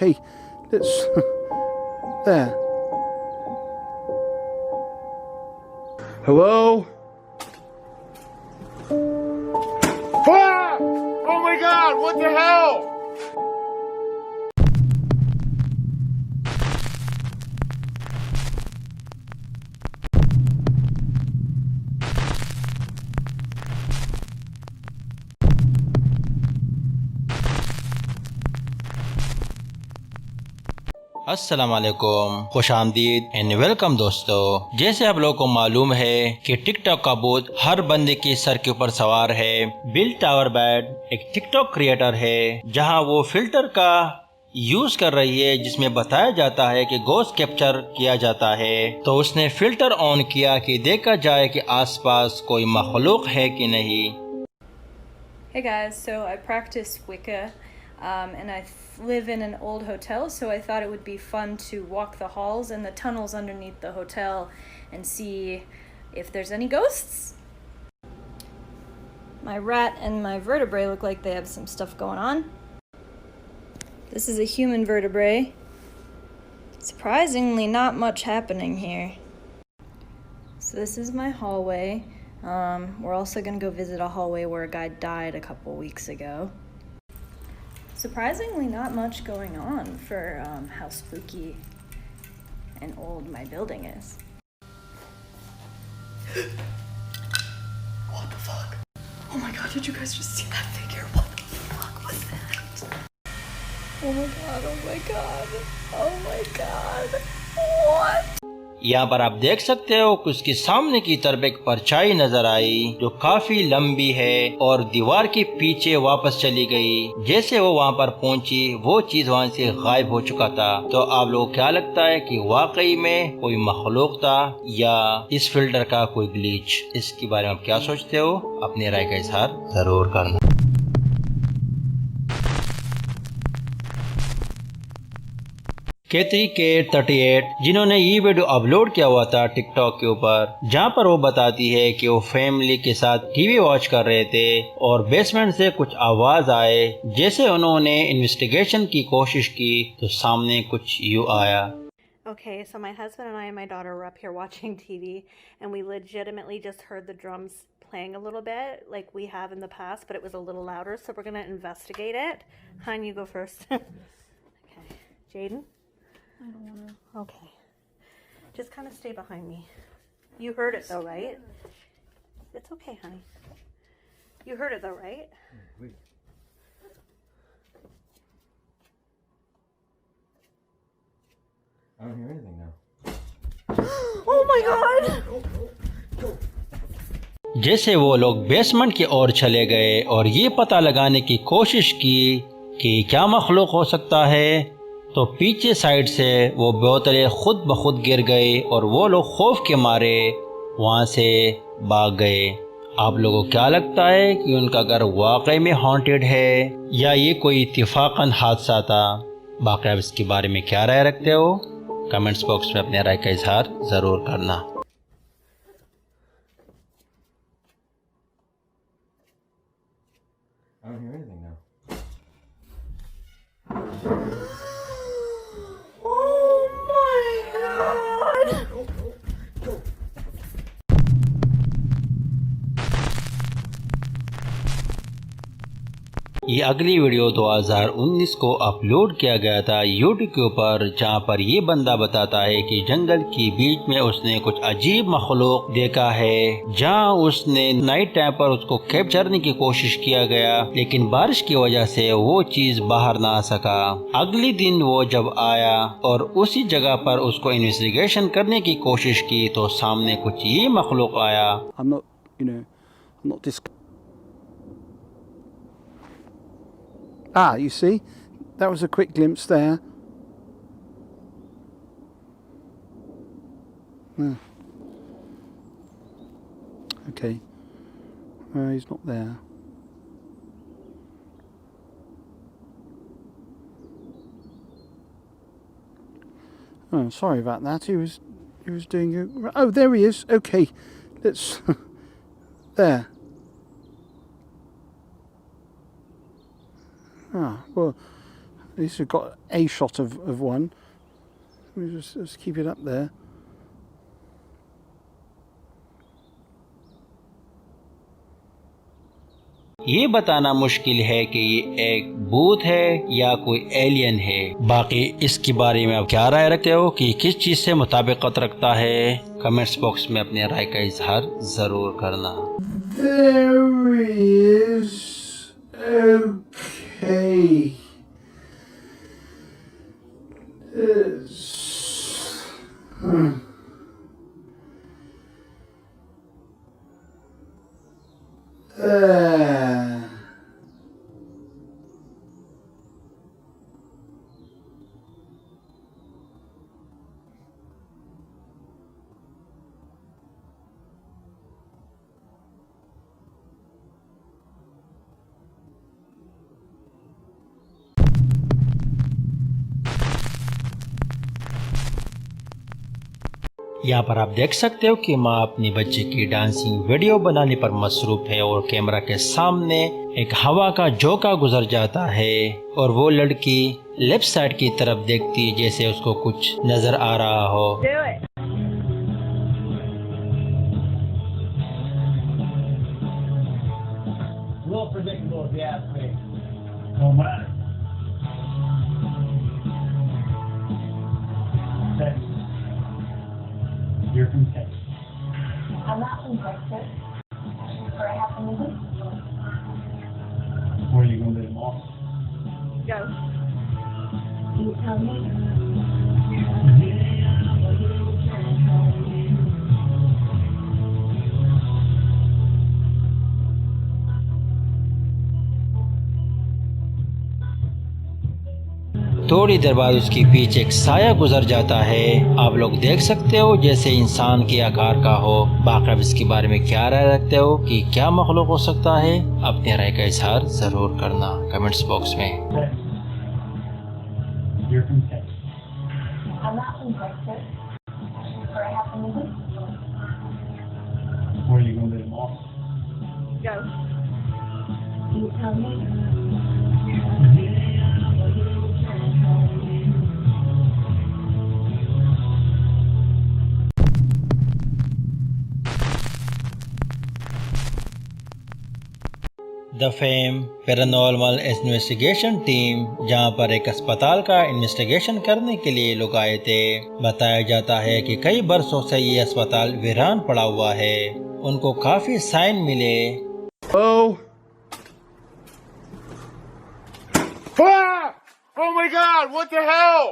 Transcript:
Okay, let's... there. Hello? Ah! Oh my god, what the hell? अस्सलाम वालेकुम, खुश आमदीद एंड वेलकम दोस्तों। जैसे आप लोगों को मालूम है कि टिकटॉक का भूत हर बंदे के सर के ऊपर सवार है। बिल टावर बैड एक टिकटॉक क्रिएटर है जहां वो फिल्टर का यूज कर रही है जिसमें बताया जाता है कि गोश्त कैप्चर किया जाता है। तो उसने फिल्टर ऑन किया कि देखा जाए कि आसपास कोई मखलूक है कि नहीं। Hey guys, so I practice Wicca and I live in an old hotel, so I thought it would be fun to walk the halls and the tunnels underneath the hotel and see if there's any ghosts. My rat and my vertebrae look like they have some stuff going on. This is a human vertebrae. Surprisingly, not much happening here. So this is my hallway. We're also gonna go visit a hallway where a guy died a couple weeks ago. Surprisingly, not much going on for how spooky and old my building is. What the fuck? Oh my god, did you guys just see that figure? What the fuck was that? Oh my god, oh my god, oh my god, what? यहाँ पर आप देख सकते हो कि उसके सामने की तरफ एक परछाई नजर आई जो काफी लंबी है और दीवार के पीछे वापस चली गई। जैसे वो वहाँ पर पहुंची वो चीज वहाँ से गायब हो चुका था। तो आप लोगों को क्या लगता है कि वाकई में कोई मखलूक था या इस फिल्टर का कोई ग्लिच? इसके बारे में आप क्या सोचते हो? अपनी राय का इजहार जरूर करना। केतरी के 38 जिन्होंने ये वीडियो अपलोड किया हुआ था टिकटॉक के ऊपर, जहां पर वो बताती है कि वो फैमिली के साथ टीवी वॉच कर रहे थे और बेसमेंट से कुछ आवाज आए। जैसे उन्होंने इन्वेस्टिगेशन की कोशिश की तो सामने कुछ यूं आया। Okay, so my husband and I and my daughter were up here watching TV, and we legitimately just heard the drums playing a little bit, like we have in the past, but it was a little louder, so we're gonna investigate it. Hun, you go first. Okay. Jaden? I don't wanna. Okay. Just kind of stay behind me. You heard it though, right? It's okay, honey. You heard it though, right? I don't hear anything now. Oh my god! जैसे वो लोग basement की ओर चले गए और ये पता लगाने की कोशिश की कि क्या मखलूक हो सकता है, तो पीछे साइड से वो बोतलें खुद ब खुद गिर गई और वो लोग खौफ के मारे वहाँ से भाग गए। आप लोगों को क्या लगता है कि उनका घर वाकई में हॉन्टेड है या ये कोई इत्तेफाकन हादसा था? बाकी आप इसके बारे में क्या राय रखते हो? कमेंट्स बॉक्स में अपने राय का इजहार ज़रूर करना। I don't hear anything now. Oh my god! ये अगली वीडियो 2019 को अपलोड किया गया था यूट्यूब के ऊपर, जहां पर ये बंदा बताता है कि जंगल के बीच में उसने कुछ अजीब मखलूक देखा है, जहां उसने नाइट टाइम पर उसको कैप्चर करने की कोशिश किया गया लेकिन बारिश की वजह से वो चीज बाहर ना आ सका। अगले दिन वो जब आया और उसी जगह पर उसको इन्वेस्टिगेशन करने की कोशिश की तो सामने कुछ ये मखलूक आया। Ah, you see? That was a quick glimpse there. Okay. He's not there. Oh, sorry about that. He was doing. Oh, there he is. Okay, let's. There. Ah, well, At least we've got a shot of one. We just keep it up there. ये बताना मुश्किल है कि ये एक भूत है या कोई एलियन है। बाकी इसके बारे में आप क्या राय रखते हो कि किस चीज से मुताबिकत रखता है? कमेंट्स बॉक्स में अपने राय का इजहार जरूर करना। There he is. Okay. There. यहाँ पर आप देख सकते हो कि माँ अपनी बच्चे की डांसिंग वीडियो बनाने पर मसरूफ है और कैमरा के सामने एक हवा का झोंका गुजर जाता है और वो लड़की लेफ्ट साइड की तरफ देखती है जैसे उसको कुछ नजर आ रहा हो। You're from Texas. I'm not from Texas. Where I happen to be. Where are you going to live tomorrow? Go. You tell me. थोड़ी देर बाद उसके पीछे एक साया गुजर जाता है। आप लोग देख सकते हो जैसे इंसान के आकार का हो। बाकी इसके बारे में क्या राय रखते हो कि क्या मखलूक हो सकता है? अपने राय का इजहार जरूर करना कमेंट्स बॉक्स में। You're from Texas. I'm not from Texas. Where I happen to be. Where are you going to live tomorrow? Go. You tell me. The fame paranormal investigation team जहां पर एक अस्पताल का इन्वेस्टिगेशन करने के लिए लोग आए थे। बताया जाता है कि कई बरसों से ये अस्पताल वीरान पड़ा हुआ है। उनको काफी साइन मिले। Oh! Ah! Oh my God! What the hell?